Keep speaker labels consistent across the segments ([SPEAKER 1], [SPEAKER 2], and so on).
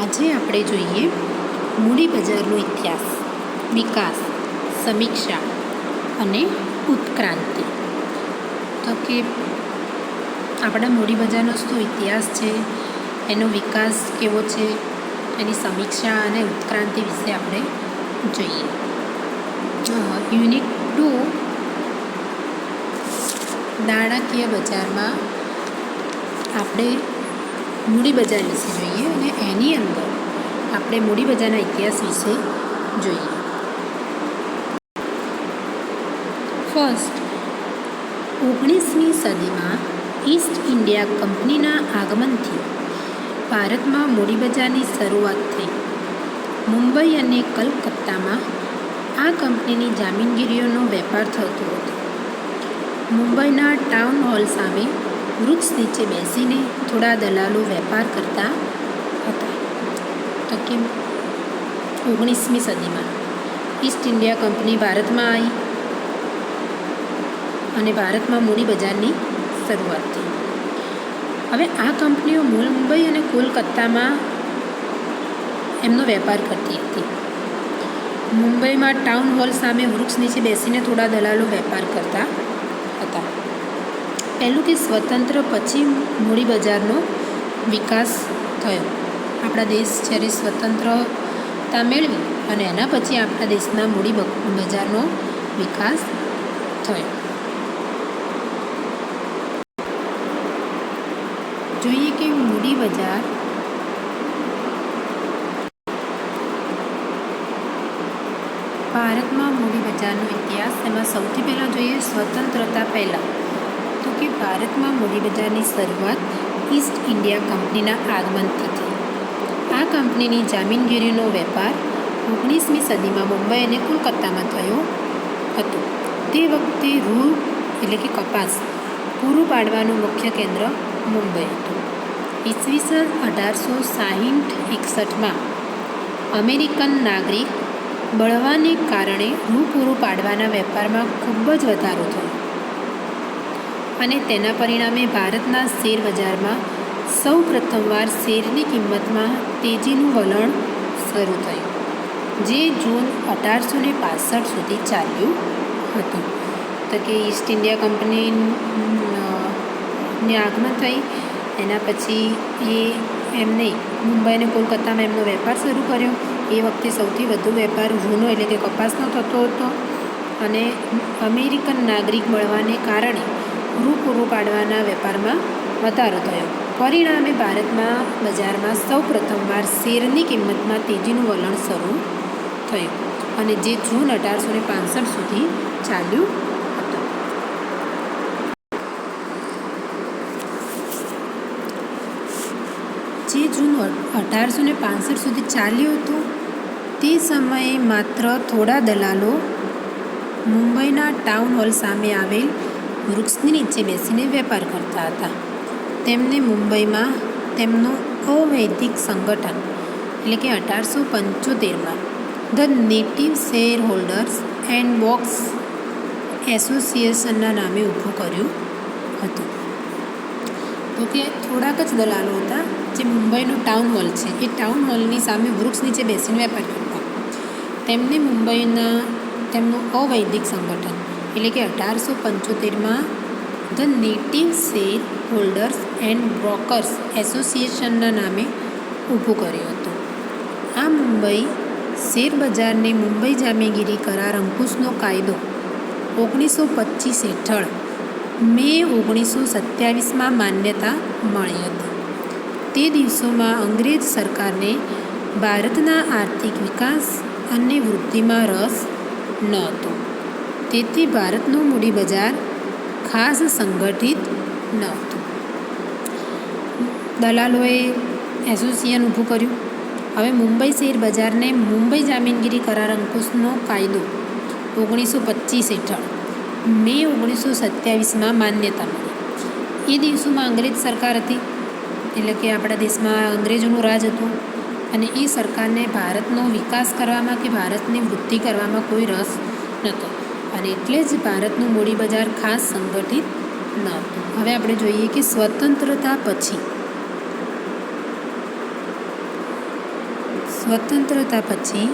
[SPEAKER 1] આજે આપણે જોઈએ મૂડી બજારનો ઇતિહાસ, વિકાસ, સમીક્ષા અને ઉત્ક્રાંતિ. તો કે આપણા મૂડી બજારનો શું ઇતિહાસ છે, એનો વિકાસ કેવો છે, એની સમીક્ષા અને ઉત્ક્રાંતિ વિશે આપણે જોઈએ. યુનિટ 2 નાણાકીય બજારમાં આપણે મૂડી બજાર વિશે જોઈએ અને એની અંદર આપણે મૂડી બજારના ઇતિહાસ વિશે જોઈએ. ફર્સ્ટ, 19મી સદીમાં ઈસ્ટ ઇન્ડિયા કંપનીના આગમનથી ભારતમાં મૂડી બજારની શરૂઆત થઈ. મુંબઈ અને કલકત્તામાં આ કંપનીની જામીનગીરીઓનો વેપાર થતો હતો. મુંબઈના ટાઉન હોલ સામે વૃક્ષ નીચે બેસીને થોડા દલાલો વેપાર કરતા હતા. તો કે 19મી સદીમાં ઈસ્ટ ઇન્ડિયા કંપની ભારતમાં આવી અને ભારતમાં મૂડી બજારની શરૂઆત થઈ. હવે આ કંપનીઓ મુંબઈ અને કોલકાતામાં એમનો વેપાર કરતી હતી. મુંબઈમાં ટાઉન હોલ સામે વૃક્ષ નીચે બેસીને થોડા દલાલો વેપાર કરતા હતા. પહેલું કે સ્વતંત્ર પછી મૂડી બજારનો વિકાસ થયો. આપણા દેશ જ્યારે સ્વતંત્રતા મેળવી અને એના પછી આપણા દેશના મૂડી બજારનો વિકાસ થયો. જોઈએ કે મૂડી બજાર ભારતમાં મૂડી બજારનો ઇતિહાસ. એમાં સૌથી પહેલાં જોઈએ સ્વતંત્રતા પહેલાં. તો કે ભારતમાં મૂડી બજારની શરૂઆત ઈસ્ટ ઇન્ડિયા કંપનીના આગમનથી થઈ. આ કંપનીની જામીનગીરીનો વેપાર 19મી સદીમાં મુંબઈ અને કોલકાતામાં થયો હતો. તે વખતે રૂ એટલે કે કપાસ પૂરું પાડવાનું મુખ્ય કેન્દ્ર મુંબઈ હતું. ઈસવીસન 1860-61માં અમેરિકન નાગરિક બળવાને કારણે રૂ પૂરું પાડવાના વેપારમાં ખૂબ જ વધારો થયો અને તેના પરિણામે ભારતના શેર બજારમાં સૌ પ્રથમવાર શેરની કિંમતમાં તેજીનું વલણ શરૂ થયું, જે જૂન 1865 સુધી ચાલ્યું હતું. તો કે ઈસ્ટ ઇન્ડિયા કંપનીની આગમન થઈ, એના પછી એમને મુંબઈ અને કોલકાતામાં એમનો વેપાર શરૂ કર્યો. એ વખતે સૌથી વધુ વેપાર રૂનો એટલે કે કપાસનો થતો હતો અને અમેરિકન નાગરિક મળવાને કારણે રૂ પૂરું પાડવાના વેપારમાં વધારો થયો. પરિણામે ભારતમાં બજારમાં સૌ પ્રથમવાર શેરની કિંમતમાં તેજીનું વલણ શરૂ થયું અને જે જૂન 1865 સુધી ચાલ્યું હતું. જે જૂન 1865 સુધી ચાલ્યું હતું તે સમયે માત્ર થોડા દલાલો મુંબઈના ટાઉન હોલ સામે આવેલ વૃક્ષની નીચે બેસીને વેપાર કરતા હતા. તેમને મુંબઈમાં તેમનું અવૈધિક સંગઠન એટલે કે 1875માં the native share holders and box એસોસિએશનના નામે ઊભું કર્યું હતું. તો કે થોડાક જ દલાલો હતા જે મુંબઈનું ટાઉન હોલ છે એ ટાઉન હોલની સામે વૃક્ષ નીચે બેસીને વેપાર કરતા. તેમને મુંબઈના તેમનું અવૈધિક સંગઠન એટલે કે 1875માં the native share holders and brokers એસોસિએશનના નામે ઊભું કર્યું હતું. આ મુંબઈ શેર બજારને મુંબઈ જામીનગીરી કરાર અંકુશનો કાયદો 1925 હેઠળ મે 1927માં માન્યતા મળી હતી. તે દિવસોમાં અંગ્રેજ સરકારને ભારતના આર્થિક વિકાસ અને વૃદ્ધિમાં રસ ન હતો. તેથી ભારતનું મૂડી બજાર ખાસ સંગઠિત ન હતું. દલાલોએ એસોસિએશન ઊભું કર્યું. હવે મુંબઈ શેર બજારને મુંબઈ જામીનગીરી કરાર અંકુશનો કાયદો 1925 હેઠળ મે 1927માં માન્યતા મળી. એ દિવસોમાં અંગ્રેજ સરકાર હતી એટલે કે આપણા દેશમાં અંગ્રેજોનું રાજ હતું અને એ સરકારને ભારતનો વિકાસ કરવામાં કે ભારતની વૃદ્ધિ કરવામાં કોઈ રસ નહોતો અને એટલે જ ભારતનું મૂડી બજાર ખાસ સંગઠિત ન હતું. હવે આપણે જોઈએ કે સ્વતંત્રતા પછી સ્વતંત્રતા પછી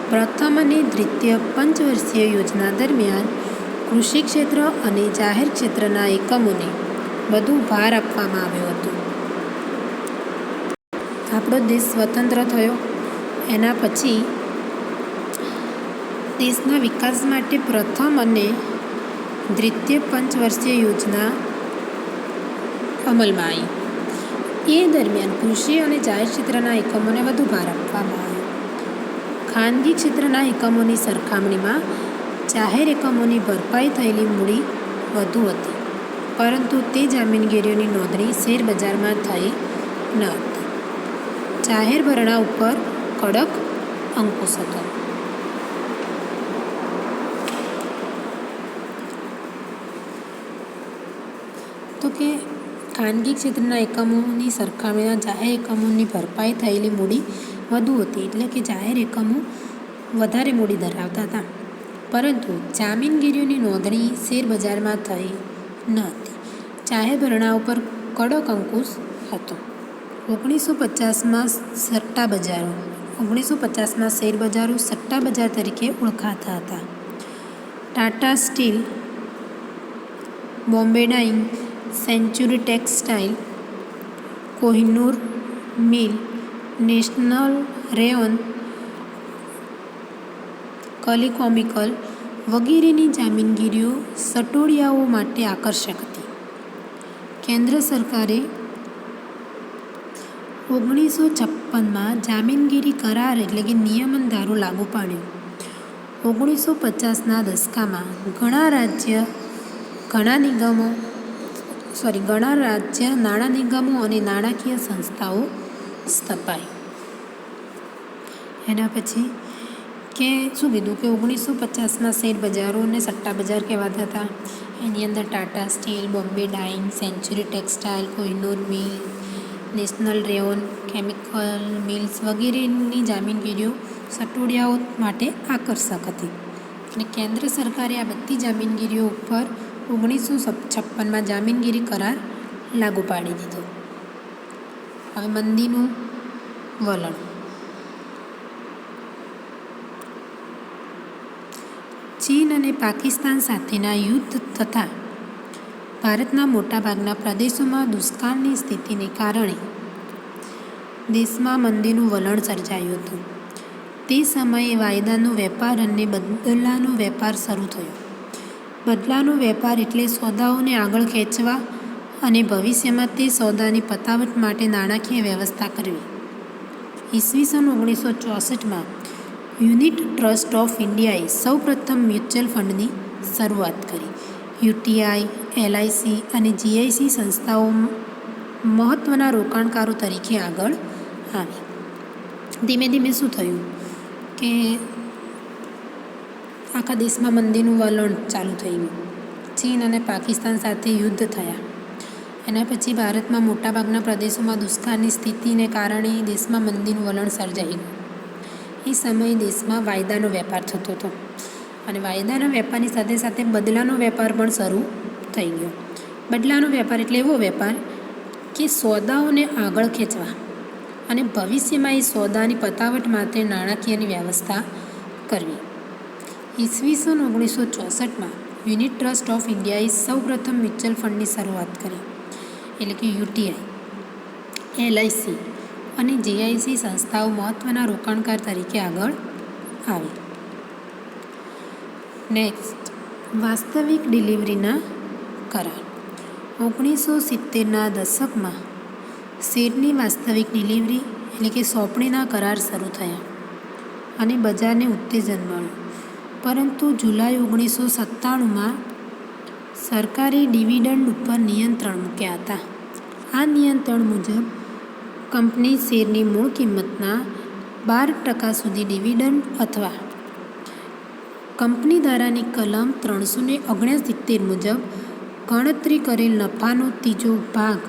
[SPEAKER 1] પ્રથમ અને દ્વિતીય પંચવર્ષીય યોજના દરમિયાન કૃષિ ક્ષેત્ર અને જાહેર ક્ષેત્રના એકમોને વધુ ભાર આપવામાં આવ્યો હતો. આપણો દેશ સ્વતંત્ર થયો એના પછી દેશના વિકાસ માટે પ્રથમ અને દ્વિતીય પંચવર્ષીય યોજના અમલમાં આવી. એ દરમિયાન કૃષિ અને જાહેર ક્ષેત્રના એકમોને વધુ ભાર આપવામાં આવ્યો. ખાનગી ક્ષેત્રના એકમોની સરખામણીમાં જાહેર એકમોની ભરપાઈ થયેલી મૂડી વધુ હતી, પરંતુ તે જામીનગીરીઓની નોંધણી શેરબજારમાં થઈ ન હતી. જાહેર ભરણા ઉપર કડક અંકુશ હતો. તો કે ખાનગી ક્ષેત્રના એકમોની સરખામણીમાં જાહેર એકમોની ભરપાઈ થયેલી મૂડી વધુ હતી, એટલે કે જાહેર એકમો વધારે મૂડી ધરાવતા હતા, પરંતુ જામીનગીરીઓની નોંધણી શેરબજારમાં થઈ ન હતી. જાહેર ભરણા ઉપર કડક અંકુશ હતો. 1950માં સટ્ટા બજારો 1950માં શેરબજારો સટ્ટા બજાર તરીકે ઓળખાતા હતા. Tata steel, Bombay dyeing, century textile, Kohinoor mill, national rayon, કલિકોમિકલ વગેરેની જામીનગીરીઓ સટોડિયાઓ માટે આકર્ષક હતી. કેન્દ્ર સરકારે 1956માં જામીનગીરી કરાર એટલે કે નિયમન ધારો લાગુ પાડ્યો. 1950ના દશકામાં ઘણા રાજ્ય નાણાં નિગમો અને નાણાકીય સંસ્થાઓ સ્થપાઈ. એના પછી કે શું કીધું કે 1950માં શેર બજારોને સટ્ટા બજાર કહેવાતા હતા. એની અંદર Tata steel, Bombay dyeing, century textile, Kohinoor mill, national rayon, chemical mills વગેરેની જામીનગીરીઓ સટોડિયાઓ માટે આકર્ષક હતી. અને કેન્દ્ર સરકારે આ બધી જામીનગીરીઓ ઉપર 1956માં જામીનગીરી કરાર લાગુ પાડી દીધો. હવે મંદીનું વલણ. ચીન અને પાકિસ્તાન સાથેના યુદ્ધ તથા ભારતના મોટાભાગના પ્રદેશોમાં દુષ્કાળની સ્થિતિને કારણે દેશમાં મંદીનું વલણ સર્જાયું હતું. તે સમયે વાયદાનો વેપાર અને બદલાનો વેપાર શરૂ થયો. બદલાનો વેપાર એટલે સોદાઓને આગળ ખેંચવા અને ભવિષ્યમાં તે સોદાની પતાવટ માટે નાણાકીય વ્યવસ્થા કરવી. ઈસવીસન 1964માં યુનિટ ટ્રસ્ટ ઓફ ઇન્ડિયાએ સૌપ્રથમ મ્યુચ્યુઅલ ફંડની શરૂઆત કરી. યુટીઆઈ, એલઆઈસી અને જીઆઈસી સંસ્થાઓ મહત્ત્વના રોકાણકારો તરીકે આગળ આવી. ધીમે ધીમે શું થયું કે આખા દેશમાં મંદીનું વલણ ચાલુ થઈ ગયું. ચીન અને પાકિસ્તાન સાથે યુદ્ધ થયા. એના પછી ભારતમાં મોટાભાગના પ્રદેશોમાં દુષ્કાળની સ્થિતિને કારણે દેશમાં મંદીનું વલણ સર્જાઈ ગયું. એ સમયે દેશમાં વાયદાનો વેપાર થતો હતો અને વાયદાના વેપારની સાથે સાથે બદલાનો વેપાર પણ શરૂ થઈ ગયો. બદલાનો વેપાર એટલે એવો વેપાર કે સોદાઓને આગળ ખેંચવા અને ભવિષ્યમાં એ સોદાની પતાવટ માટે નાણાકીયની વ્યવસ્થા કરવી. ઈસવીસન 1964માં યુનિટ ટ્રસ્ટ ઓફ ઇન્ડિયાએ સૌપ્રથમ મ્યુચ્યુઅલ ફંડની શરૂઆત કરી, એટલે કે યુટીઆઈ, એલઆઈસી અને જીઆઈસી સંસ્થાઓ મહત્ત્વના રોકાણકાર તરીકે આગળ આવી. નેક્સ્ટ, વાસ્તવિક ડિલિવરીના કરાર. 1970ના દશકમાં શેરની વાસ્તવિક ડિલિવરી એટલે કે સોંપણીના કરાર શરૂ થયા અને બજારને ઉત્તેજન મળ્યું. પરંતુ જુલાઈ 1997માં સરકારે ડિવિડન્ડ ઉપર નિયંત્રણ મૂક્યા હતા. આ નિયંત્રણ મુજબ કંપની શેરની મૂળ કિંમતના 12% સુધી ડિવિડન્ડ અથવા કંપની ધારાની કલમ 369 મુજબ ગણતરી કરેલ નફાનો ત્રીજો ભાગ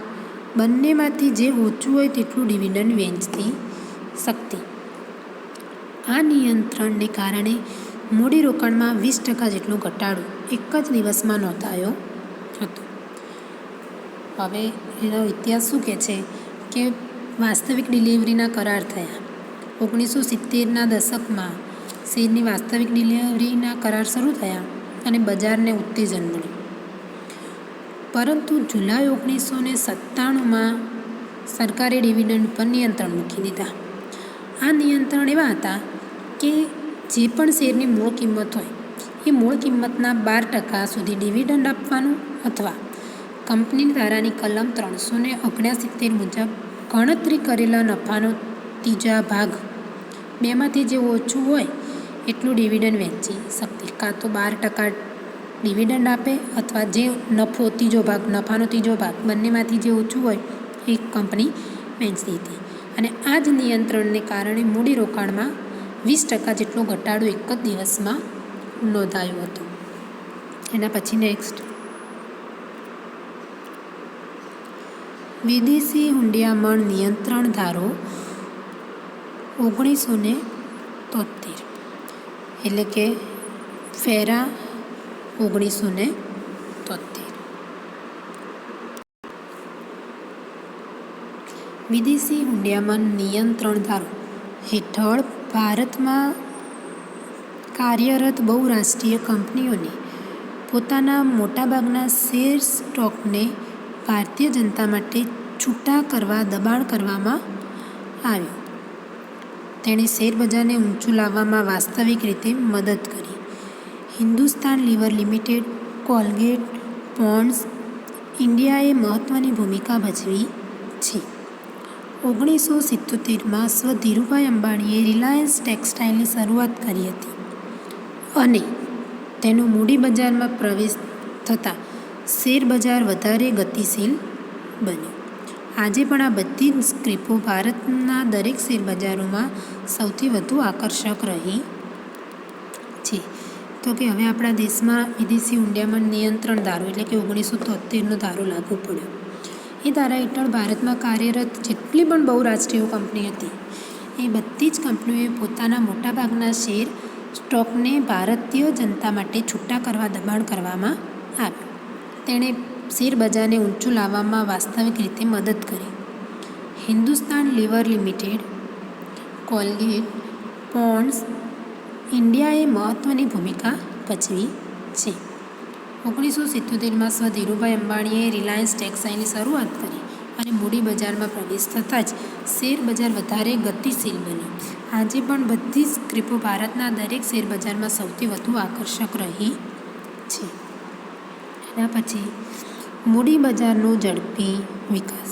[SPEAKER 1] બંનેમાંથી જે ઓછું હોય તેટલું ડિવિડન્ડ વહેંચતી શકતી. આ નિયંત્રણને કારણે મૂડીરોકાણમાં 20% જેટલો ઘટાડો એક જ દિવસમાં નોંધાયો હતો. હવે એનો ઇતિહાસ શું કહે છે કે વાસ્તવિક ડિલિવરીના કરાર થયા 1970ના દશકમાં શેરની વાસ્તવિક ડિલિવરીના કરાર શરૂ થયા અને બજારને ઉત્તેજન મળ્યું. પરંતુ જુલાઈ 1997માં સરકારે ડિવિડન્ડ પર નિયંત્રણ મૂકી દીધા. આ નિયંત્રણ એવા હતા કે જે પણ શેરની મૂળ કિંમત હોય એ મૂળ કિંમતના 12% સુધી ડિવિડન્ડ આપવાનું અથવા કંપનીની ધારાની કલમ 379 મુજબ ગણતરી કરેલા નફાનો ત્રીજા ભાગ બેમાંથી જે ઓછું હોય એટલું ડિવિડન્ડ વહેંચી શકતી. કાં તો 12% ડિવિડન્ડ આપે અથવા જે નફાનો ત્રીજો ભાગ બંનેમાંથી જે ઓછું હોય એ કંપની વહેંચતી હતી. અને આ જ નિયંત્રણને કારણે મૂડીરોકાણમાં 20% જેટલો ઘટાડો એક જ દિવસમાં નોંધાયો હતો. એના પછી નેક્સ્ટ, વિદેશી હુંડિયામણ નિયંત્રણ ધારો 1973 એટલે કે ફેરા 1973. વિદેશી હુંડિયામણ નિયંત્રણ ધારો હેઠળ ભારતમાં કાર્યરત બહુરાષ્ટ્રીય કંપનીઓને પોતાના મોટાભાગના શેર સ્ટોકને ભારતીય જનતા માટે છૂટા કરવા દબાણ કરવામાં આવ્યું. તેણે શેરબજારને ઊંચું લાવવામાં વાસ્તવિક રીતે મદદ કરી. Hindustan liver limited, Colgate, ponds ઇન્ડિયાએ મહત્ત્વની ભૂમિકા ભજવી છે. 1977માં ધીરુભાઈ અંબાણીએ રિલાયન્સ ટેક્સટાઇલની શરૂઆત કરી હતી અને તેનો મૂડી બજારમાં પ્રવેશ થતાં શેરબજાર વધારે ગતિશીલ બન્યું. આજે પણ આ બધી જ સ્ક્રીપો ભારતના દરેક શેરબજારોમાં સૌથી વધુ આકર્ષક રહી છે. તો કે હવે આપણા દેશમાં વિદેશી હુંડિયામણ નિયંત્રણ ધારો એટલે કે 1973નો ધારો લાગુ પડ્યો. એ ધારા હેઠળ ભારતમાં કાર્યરત જેટલી પણ બહુરાષ્ટ્રીય કંપની હતી એ બધી જ કંપનીઓએ પોતાના મોટાભાગના શેર સ્ટોકને ભારતીય જનતા માટે છૂટા કરવા દબાણ કરવામાં આવ્યું. તેણે શેરબજારને ઊંચું લાવવામાં વાસ્તવિક રીતે મદદ કરી. Hindustan liver limited, Colgate, ponds ઇન્ડિયાએ મહત્ત્વની ભૂમિકા ભજવી છે. 1977માં ધીરુભાઈ અંબાણીએ રિલાયન્સ ટેક્સટાઇલની શરૂઆત કરી અને મૂડી બજારમાં પ્રવેશ થતાં જ શેરબજાર વધારે ગતિશીલ બન્યું. આજે પણ બધી જ સ્ક્રીપો ભારતના દરેક શેરબજારમાં સૌથી વધુ આકર્ષક રહી છે. એના પછી મૂડી બજારનો ઝડપી વિકાસ.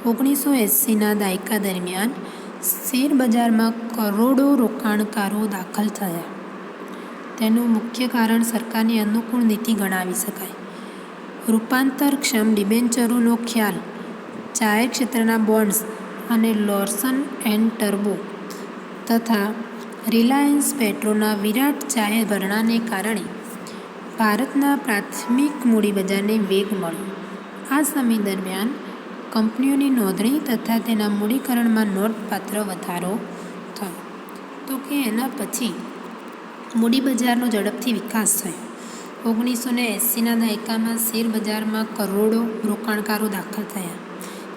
[SPEAKER 1] 1980ના દાયકા દરમિયાન શેરબજારમાં કરોડો રોકાણકારો દાખલ થયા. તેનું મુખ્ય કારણ સરકારની અનુકૂળ નીતિ ગણાવી શકાય. રૂપાંતરક્ષમ ડિબેન્ચરોનો ખ્યાલ, જાહેર ક્ષેત્રના બોન્ડ્સ અને લોર્સન એન્ડ ટર્બો તથા રિલાયન્સ પેટ્રોના વિરાટ જાહેર ભરણાને કારણે ભારતના પ્રાથમિક મૂડી બજારને વેગ મળ્યો. આ સમય દરમિયાન કંપનીઓની નોંધણી તથા તેના મૂડીકરણમાં નોંધપાત્ર વધારો થયો. તો કે એના પછી મૂડી બજારનો ઝડપથી વિકાસ થયો. 1980ના દાયકામાં શેરબજારમાં કરોડો રોકાણકારો દાખલ થયા.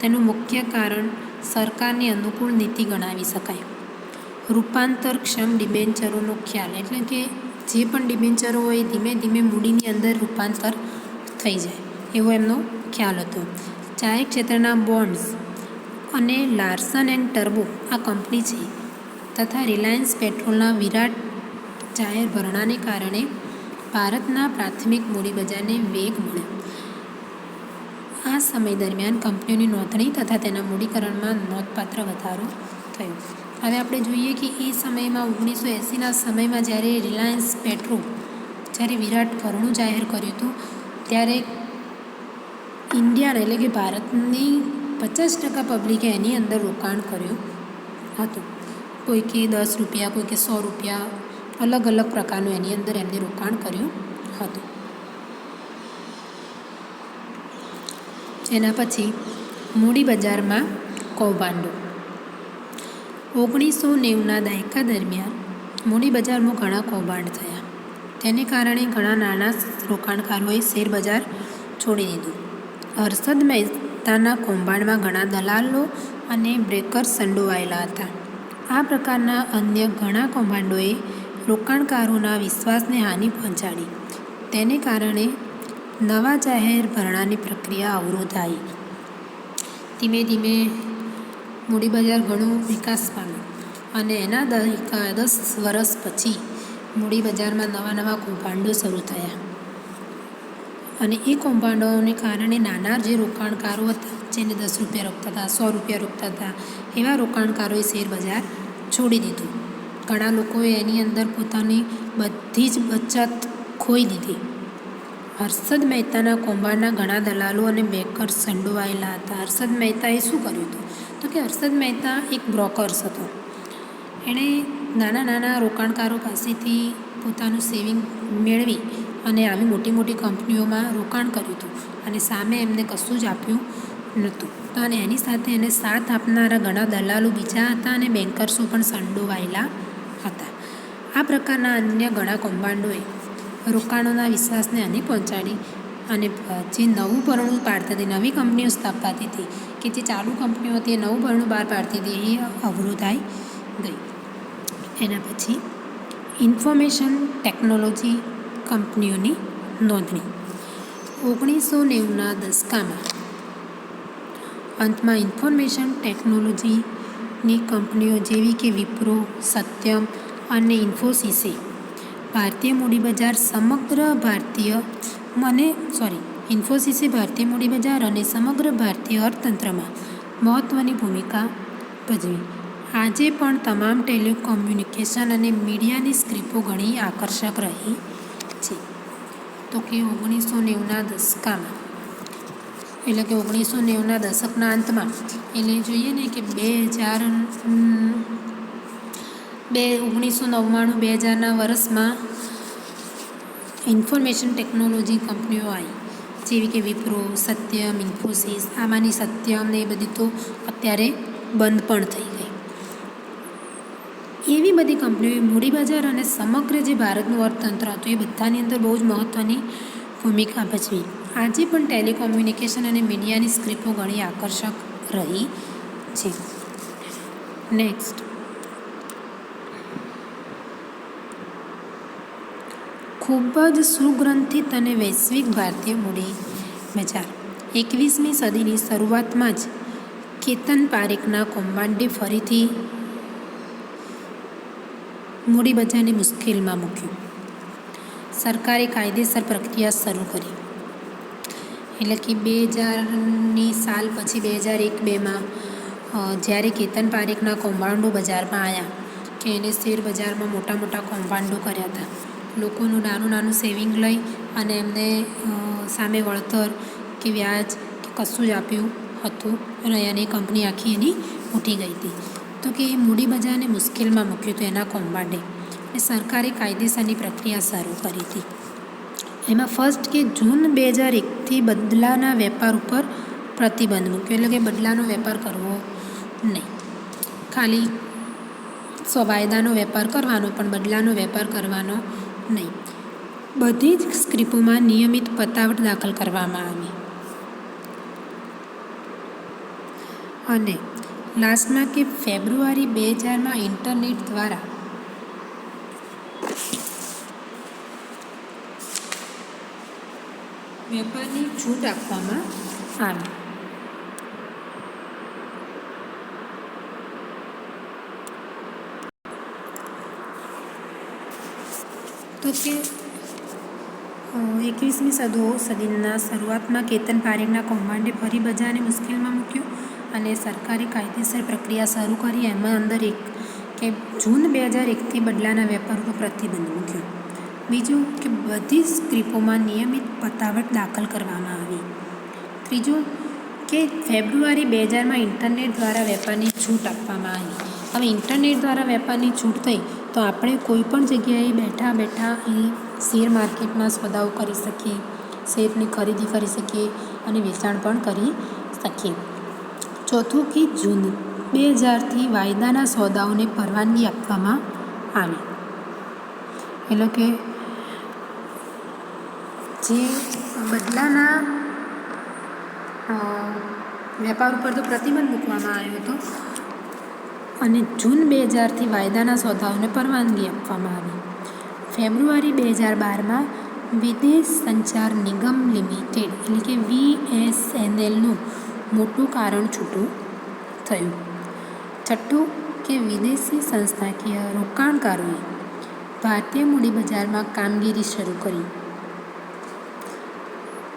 [SPEAKER 1] તેનું મુખ્ય કારણ સરકારની અનુકૂળ નીતિ ગણાવી શકાય. રૂપાંતરક્ષમ ડિબેન્ચરોનો ખ્યાલ એટલે કે જે પણ ડિબેન્ચરો હોય ધીમે ધીમે મૂડીની અંદર રૂપાંતર થઈ જાય એવો એમનો ખ્યાલ હતો. જાહેર ક્ષેત્રના બોન્ડ્સ અને લાર્સન એન્ડ ટર્બો આ કંપની છે તથા રિલાયન્સ પેટ્રોલના વિરાટ જાહેર ભરણાને કારણે ભારતના પ્રાથમિક મૂડી બજારને વેગ મળ્યો. આ સમય દરમિયાન કંપનીઓની નોંધણી તથા તેના મૂડીકરણમાં નોંધપાત્ર વધારો થયો. હવે આપણે જોઈએ કે એ સમયમાં 1980ના સમયમાં જ્યારે રિલાયન્સ પેટ્રો જ્યારે વિરાટ ભરણું જાહેર કર્યું હતું ત્યારે ઇન્ડિયાના એટલે કે ભારતની 50% પબ્લિકે એની અંદર રોકાણ કર્યું હતું. કોઈકે ₹10, કોઈકે ₹100 અલગ અલગ પ્રકારનું એની અંદર એમને રોકાણ કર્યું હતું. એના પછી મૂડી બજારમાં કૌભાંડો. 1990ના દાયકા દરમિયાન મૂડી બજારમાં ઘણા કૌભાંડ થયા. તેને કારણે ઘણા નાના રોકાણકારોએ શેરબજાર છોડી દીધું. હર્ષદ મહેતાના કૌભાંડમાં ઘણા દલાલો અને બ્રોકર્સ સંડોવાયેલા હતા. આ પ્રકારના અન્ય ઘણા કૌભાંડોએ રોકાણકારોના વિશ્વાસને હાનિ પહોંચાડી. તેને કારણે નવા જાહેર ભરણાની પ્રક્રિયા અવરોધાઈ. ધીમે ધીમે મૂડી બજાર ઘણું વિકાસ પામ્યું અને એના 10 વર્ષ પછી મૂડી બજારમાં નવા કૌભાંડો શરૂ થયા. અને એ કૌભાંડોને કારણે નાના જે રોકાણકારો હતા, જેને 10 રૂપિયા રોકતા હતા, 100 રૂપિયા રોકતા હતા, એવા રોકાણકારોએ શેર બજાર છોડી દીધું. ઘણા લોકોએ એની અંદર પોતાની બધી જ બચત ખોઈ દીધી. હર્ષદ મહેતાના કૌભાંડના ઘણા દલાલો અને બેન્કર્સ સંડોવાયેલા હતા. હર્ષદ મહેતાએ શું કર્યું હતું? તો કે હર્ષદ મહેતા એક બ્રોકર્સ હતો. એણે નાના રોકાણકારો પાસેથી પોતાનું સેવિંગ મેળવી અને આવી મોટી કંપનીઓમાં રોકાણ કર્યું હતું અને સામે એમને કશું જ આપ્યું નહોતું. તો અને એની સાથે એને સાથ આપનારા ઘણા દલાલો બીજા હતા અને બેન્કર્સો પણ સંડોવાયેલા હતા. આ પ્રકારના અન્ય ઘણા કૌભાંડોએ રોકાણોના વિશ્વાસને હાનિ પહોંચાડી અને જે નવું ભરણું પાડતી હતી, નવી કંપનીઓ સ્થાપાતી હતી, કે જે ચાલુ કંપનીઓ હતી એ નવું ભરણું બહાર પાડતી હતી, એ અવરોધાઈ ગઈ. એના પછી ઇન્ફોર્મેશન ટેકનોલોજી કંપનીઓની નોંધણી. 1990ના દશકામાં અંતમાં ઇન્ફોર્મેશન ટેકનોલોજીની કંપનીઓ જેવી કે વિપ્રો, સત્યમ અને ઇન્ફોસિસે ભારતીય મૂડી બજાર અને સમગ્ર ભારતીય અર્થતંત્રમાં મહત્ત્વની ભૂમિકા ભજવી. આજે પણ તમામ ટેલિકોમ્યુનિકેશન અને મીડિયાની સ્ક્રિપ્ટો ઘણી આકર્ષક રહી છે. તો કે 1990ના દશકામાં, એટલે કે 1990ના દશકના અંતમાં, એટલે જોઈએ ને કે 1999-2000ના વર્ષમાં ઇન્ફોર્મેશન ટેકનોલોજી કંપનીઓ આવી, જેવી કે વિપ્રો, સત્યમ, ઇન્ફોસિસ. આમાંની સત્યમ ને એ બધી તો અત્યારે બંધ પણ થઈ ગઈ. એવી બધી કંપનીઓએ મૂડી બજાર અને સમગ્ર જે ભારતનું અર્થતંત્ર હતું એ બધાની અંદર બહુ જ મહત્ત્વની ભૂમિકા ભજવી. આજે પણ ટેલિકોમ્યુનિકેશન અને મીડિયાની સ્ક્રિપ્ટો ઘણી આકર્ષક રહી છે. નેક્સ્ટ, ખૂબ જ સુગ્રંથિત અને વૈશ્વિક ભારતીય મૂડી બજાર. 21મી સદીની શરૂઆતમાં જ કેતન પારેખના કૌભાંડે ફરીથી મૂડી બજારને મુશ્કેલીમાં મૂક્યું. સરકારે કાયદેસર પ્રક્રિયા શરૂ કરી. એટલે કે 2000ની સાલ પછી 2001-2માં જ્યારે કેતન પારેખના કૌભાંડો બજારમાં આવ્યા, કે એને શેર બજારમાં મોટા કૌભાંડો કર્યા હતા. લોકોનું નાનું સેવિંગ લઈ અને એમને સામે વળતર કે વ્યાજ કે કશું જ આપ્યું હતું અને એ કંપની આખી એની ઉઠી ગઈ હતી. તો કે એ મૂડી બજારને મુશ્કેલીમાં મૂક્યું હતું એના કૌભાંડે. અને સરકારે કાયદેસરની પ્રક્રિયા શરૂ કરી હતી. એમાં ફર્સ્ટ કે જૂન 2001થી બદલાના વેપાર ઉપર પ્રતિબંધ મૂક્યો. એટલે કે બદલાનો વેપાર કરવો નહીં, ખાલી વાયદાનો વેપાર કરવાનો, પણ બદલાનો વેપાર કરવાનો નહીં. બધી જ સ્ક્રિપ્ટોમાં નિયમિત પતાવટ દાખલ કરવામાં આવી. અને લાસ્ટમાં કે ફેબ્રુઆરી 2000માં ઇન્ટરનેટ દ્વારા વેપારની છૂટ આપવામાં આવી. તો કે 21મી સદીના શરૂઆતમાં કેતન પારેખના કૌભાંડે ફરી બજારને મુશ્કેલીમાં મૂક્યું અને સરકારે કાયદેસર પ્રક્રિયા શરૂ કરી. એમાં અંદર એક કે જૂન 2001થી બદલાના વેપાર ઉપર પ્રતિબંધ મૂક્યો. બીજું કે બધી સ્ક્રિપ્ટોમાં નિયમિત પતાવટ દાખલ કરવામાં આવી. ત્રીજું કે ફેબ્રુઆરી 2000માં ઇન્ટરનેટ દ્વારા વેપારની છૂટ આપવામાં આવી. હવે ઇન્ટરનેટ દ્વારા વેપારની છૂટ થઈ તો આપણે કોઈ પણ જગ્યાએ બેઠા એ શેર માર્કેટના સોદાઓ કરી શકીએ, શેરની ખરીદી કરી શકીએ અને વેચાણ પણ કરી શકીએ. ચોથું કે જૂન 2000થી વાયદાના સોદાઓને પરવાનગી આપવામાં આવી. એટલે કે જે બદલાના વેપાર ઉપર તો પ્રતિબંધ મૂકવામાં આવ્યો હતો અને જૂન 2000થી વાયદાના સોદાઓને પરવાનગી આપવામાં આવી. ફેબ્રુઆરી 2012માં વિદેશ સંચાર નિગમ લિમિટેડ એટલે કે VSNLનું મોટું કારણ છૂટું થયું. છઠ્ઠું કે વિદેશી સંસ્થાકીય રોકાણકારોએ ભારતીય મૂડી બજારમાં કામગીરી શરૂ કરી.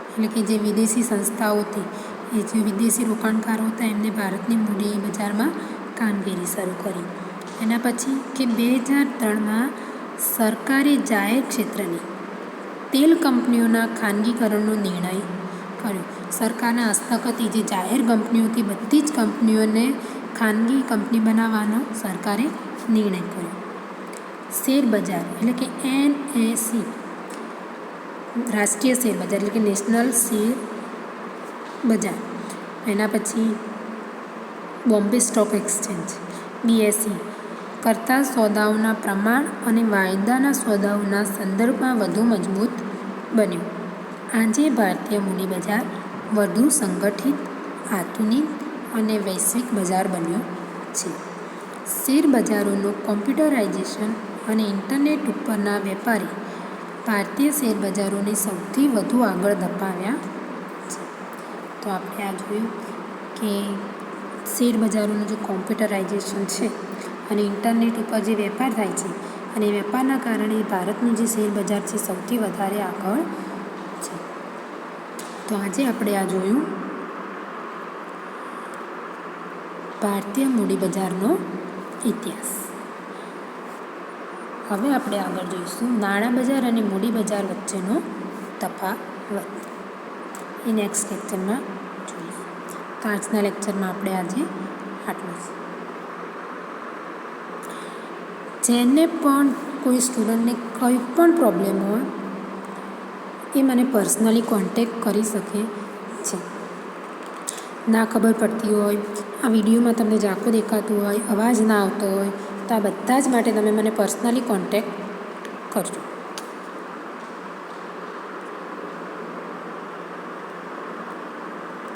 [SPEAKER 1] એટલે કે જે વિદેશી સંસ્થાઓ હતી એ જે વિદેશી રોકાણકારો હતા એમને ભારતની મૂડી બજારમાં કામગીરી શરૂ કરી. એના પછી કે 2003માં સરકારે જાહેર ક્ષેત્રની તેલ કંપનીઓના ખાનગીકરણનો નિર્ણય કર્યો. સરકારના હસ્તક હતી જે જાહેર કંપનીઓ હતી બધી જ કંપનીઓને ખાનગી કંપની બનાવવાનો સરકારે નિર્ણય કર્યો. શેર બજાર એટલે કે NSE રાષ્ટ્રીય શેર બજાર એટલે કે નેશનલ શેર બજાર. એના પછી બોમ્બે સ્ટોક એક્સચેન્જ BSE કરતાં સોદાઓના પ્રમાણ અને વાયદાના સોદાઓના સંદર્ભમાં વધુ મજબૂત બન્યું. આજે ભારતીય મૂડી બજાર વધુ સંગઠિત, આધુનિક અને વૈશ્વિક બજાર બન્યું છે. શેર બજારોનું કોમ્પ્યુટરાઇઝેશન અને ઇન્ટરનેટ ઉપરના વેપારે ભારતીય શેર બજારોને સૌથી વધુ આગળ ધપાવ્યા છે. તો આપણે આ જોયું કે શેર બજારોનું જે કોમ્પ્યુટરાઇઝેશન છે અને ઇન્ટરનેટ ઉપર જે વેપાર થાય છે અને એ વેપારના કારણે ભારતનું જે શેર બજાર છે સૌથી વધારે આગળ છે. તો આજે આપણે આ જોયું ભારતીય મૂડી બજારનો ઇતિહાસ. હવે આપણે આગળ જોઈશું નાણાં બજાર અને મૂડી બજાર વચ્ચેનો તફાવત. એ નેક્સ્ટ લેક્ચરમાં જોઈશું. તો આજના લેક્ચરમાં આપણે આજે આટલું જ. જેને પણ કોઈ સ્ટુડન્ટને કંઈ પણ પ્રોબ્લેમ હોય એ મને પર્સનલી કોન્ટેક કરી શકે છે. ના ખબર પડતી હોય, આ વિડીયોમાં તમને ઝાંખું દેખાતું હોય, અવાજ ના આવતો હોય તો આ બધા જ માટે તમે મને પર્સનલી કોન્ટેક કરજો.